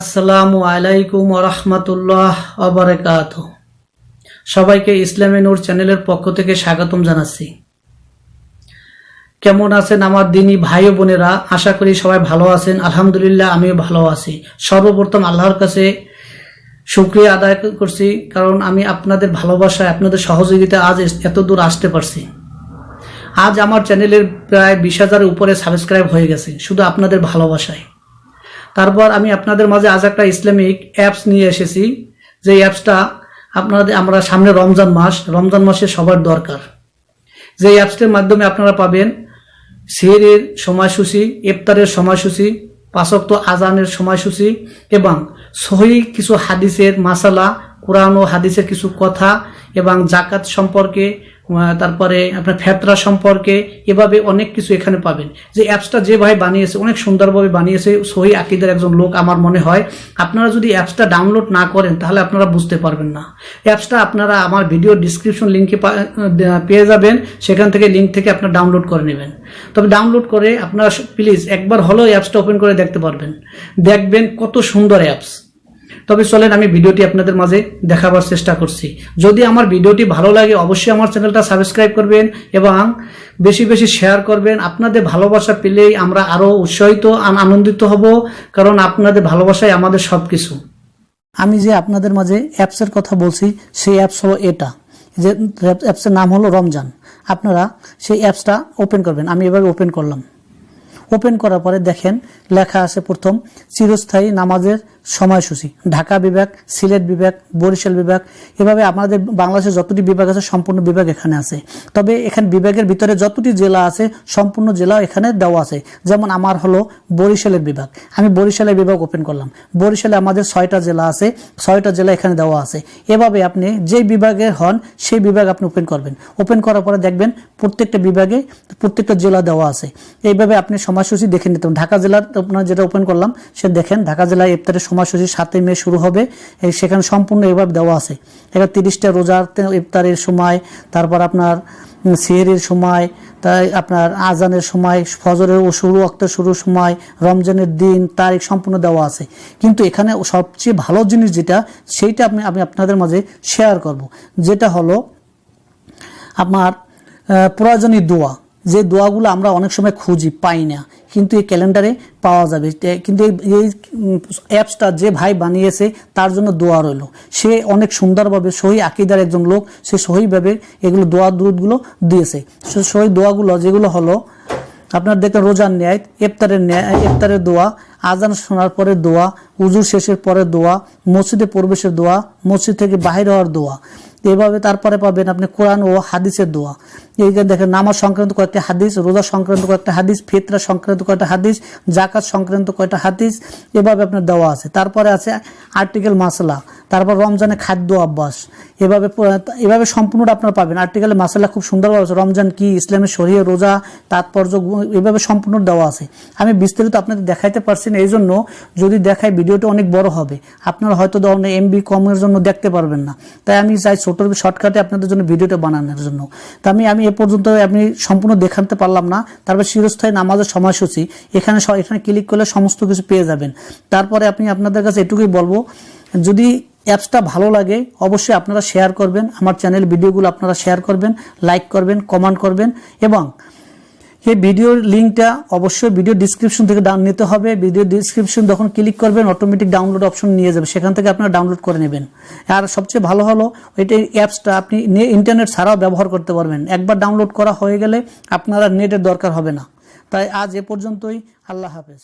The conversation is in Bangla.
আসসালামু আলাইকুম ওয়া রাহমাতুল্লাহ ওয়া বারাকাতুহু। সবাইকে ইসলামী নূর চ্যানেলের পক্ষ থেকে স্বাগতম জানাচ্ছি। কেমন আছেন আমার দিনী ভাই ও বোনেরা? আশা করি সবাই ভালো আছেন। আলহামদুলিল্লাহ আমিও ভালো আছি। সর্বপ্রথম আল্লাহর কাছে শুকরিয়া আদায় করছি, কারণ আমি আপনাদের ভালোবাসায়, আপনাদের সহযোগিতায় আজ এত দূর আসতে পারছি। আজ আমার চ্যানেলের প্রায় 20,000-এর উপরে সাবস্ক্রাইব হয়ে গেছে শুধু আপনাদের ভালোবাসায়। তারপর আমি আপনাদের মাঝে আজ একটা ইসলামিক অ্যাপস নিয়ে এসেছি, যে অ্যাপসটা আমরা সামনে রমজান মাসে সবার দরকার। যে অ্যাপসটির মাধ্যমে আপনারা পাবেন সেহরির সময়সূচি, ইফতারের সময়সূচি, 5 ওয়াক্ত আজানের সময়সূচি এবং সহি কিছু হাদিসের মাসালা, কোরআন ও হাদিসের কিছু কথা এবং জাকাত সম্পর্কে, তারপরে আপনার ফেতরা সম্পর্কে, এভাবে অনেক কিছু এখানে পাবেন। যে অ্যাপসটা যে ভাই বানিয়েছে অনেক সুন্দরভাবে বানিয়েছে, সহি আকীদার একজন লোক আমার মনে হয়। আপনারা যদি অ্যাপসটা ডাউনলোড না করেন তাহলে আপনারা বুঝতে পারবেন না। অ্যাপসটা আপনারা আমার ভিডিও ডিসক্রিপশন লিঙ্কে পেয়ে যাবেন, সেখান থেকে লিঙ্ক থেকে আপনারা ডাউনলোড করে নেবেন। তবে ডাউনলোড করে আপনারা প্লিজ একবার হলেও অ্যাপসটা ওপেন করে দেখতে পারবেন, দেখবেন কত সুন্দর অ্যাপস। তবে চলেন আমি ভিডিওটি আপনাদের মাঝে দেখাবার চেষ্টা করছি। যদি আমার ভিডিওটি ভালো লাগে অবশ্যই আমার চ্যানেলটা সাবস্ক্রাইব করবেন এবং বেশি বেশি শেয়ার করবেন। আপনাদের ভালোবাসা পেলেই আমরা আরো উৎসাহিত আনন্দিত হব, কারণ আপনাদের ভালোবাসাই আমাদের সবকিছু। আমি যে আপনাদের মাঝে অ্যাপসের কথা বলছি সেই অ্যাপস হলো এটা, যে অ্যাপসের নাম হলো রমজান। আপনারা সেই অ্যাপসটা ওপেন করবেন। আমি এভাবে ওপেন করলাম। ওপেন করার পরে দেখেন লেখা আছে প্রথম চিরস্থায়ী নামাজের সময়সূচি, ঢাকা বিভাগ, সিলেট বিভাগ, বরিশাল বিভাগ, এভাবে আমাদের বাংলাদেশের যতটি বিভাগ আছে সম্পূর্ণ বিভাগ এখানে আছে। তবে এখানে বিভাগের ভিতরে যতটি জেলা আছে সম্পূর্ণ জেলা এখানে দেওয়া আছে। যেমন আমার হলো বরিশালের বিভাগ, আমি বরিশালের বিভাগ ওপেন করলাম। বরিশালে আমাদের 6টা জেলা আছে, 6টা জেলা এখানে দেওয়া আছে। এভাবে আপনি যে বিভাগের হন সেই বিভাগ আপনি ওপেন করবেন। ওপেন করার পরে দেখবেন প্রত্যেকটা বিভাগে প্রত্যেকটা জেলা দেওয়া আছে। এইভাবে আপনি সময়সূচি দেখে নিতে হবে। ঢাকা জেলার আপনার যেটা ওপেন করলাম সে দেখেন ঢাকা জেলায় ইফতারের সময়সূচি 7 মে শুরু হবে, সেখানে সম্পূর্ণ এভাবে দেওয়া আছে। এবার 30টা রোজার ইফতারের সময়, তারপর আপনার সেহরির সময়, তাই আপনার আজানের সময়, ফজরের ও শুরু ওয়াক্তের শুরুর সময়, রমজানের দিন, তারিখ সম্পূর্ণ দেওয়া আছে। কিন্তু এখানে সবচেয়ে ভালো জিনিস যেটা, সেইটা আমি আপনাদের মাঝে শেয়ার করব, যেটা হলো আপনার প্রয়োজনীয় দোয়া। যে দোয়াগুলো আমরা অনেক সময় খুঁজি পাই না, কিন্তু এই ক্যালেন্ডারে পাওয়া যাবে। কিন্তু এই অ্যাপসটা যে ভাই বানিয়েছে তার জন্য দোয়া রইল। সে অনেক সুন্দরভাবে সহি আকীদার একজন লোক, সে সহিভাবে এগুলো দোয়া দুরুদগুলো দিয়েছে। সহি দোয়াগুলো যেগুলো হলো আপনার দেখেন রোজার ন্যায়, ইফতারের দোয়া, আজান শোনার পরে দোয়া, উজু শেষের পরে দোয়া, মসজিদে প্রবেশের দোয়া, মসজিদ থেকে বাহির হওয়ার দোয়া। এভাবে তারপরে পাবেন আপনি কোরআন ও হাদিসের দোয়া। এইখানে দেখেন নামাজ সংক্রান্ত কয়েকটা হাদিস, রোজা সংক্রান্ত কয়েকটা হাদিস, ফিতরা সংক্রান্ত কয়েকটা হাদিস, জাকাত সংক্রান্ত কয়েকটা হাদিস, এভাবে আপনার দেওয়া আছে। তারপরে আছে আর্টিকেল মাসালা, তারপর রমজানে খাদ্য অভ্যাস, এভাবে সম্পূর্ণটা আপনারা পাবেন। আর্টিকেলের মাসালা খুব সুন্দরভাবে আছে, রমজান কি, ইসলামের শরীয়ত, রোজা, তাৎপর্য, এভাবে সম্পূর্ণ দেওয়া আছে। আমি বিস্তারিত আপনাদের দেখাইতে পারছি না, এই জন্য যদি দেখাই ভিডিওটা অনেক বড় হবে, আপনারা হয়তো এমবি কমের জন্য দেখতে পারবেন না। তাই আমি চাই ছোট শর্টকাটে আপনাদের জন্য ভিডিওটা বানানোর জন্য। তা আমি এ পর্যন্ত আমি সম্পূর্ণ দেখাতে পারলাম না। তারপর চিরস্থায়ী নামাজের সময়সূচি, এখানে ক্লিক করলে সমস্ত কিছু পেয়ে যাবেন। তারপরে আপনাদের কাছে এটুকুই বলবো, যদি অ্যাপসটা ভালো লাগে অবশ্যই আপনারা শেয়ার করবেন, আমার চ্যানেল ভিডিওগুলো আপনারা শেয়ার করবেন, লাইক করবেন, কমেন্ট করবেন এবং এই ভিডিওর লিঙ্কটা অবশ্যই ভিডিও ডিসক্রিপশন থেকে নিতে হবে। ভিডিও ডিসক্রিপশন যখন ক্লিক করবেন অটোমেটিক ডাউনলোড অপশন নিয়ে যাবে, সেখান থেকে আপনারা ডাউনলোড করে নেবেন। আর সবচেয়ে ভালো হলো এটা অ্যাপসটা আপনি ইন্টারনেট ছাড়াও ব্যবহার করতে পারবেন। একবার ডাউনলোড করা হয়ে গেলে আপনারা নেটের দরকার হবে না। তাই আজ এ পর্যন্তই, আল্লাহ হাফেজ।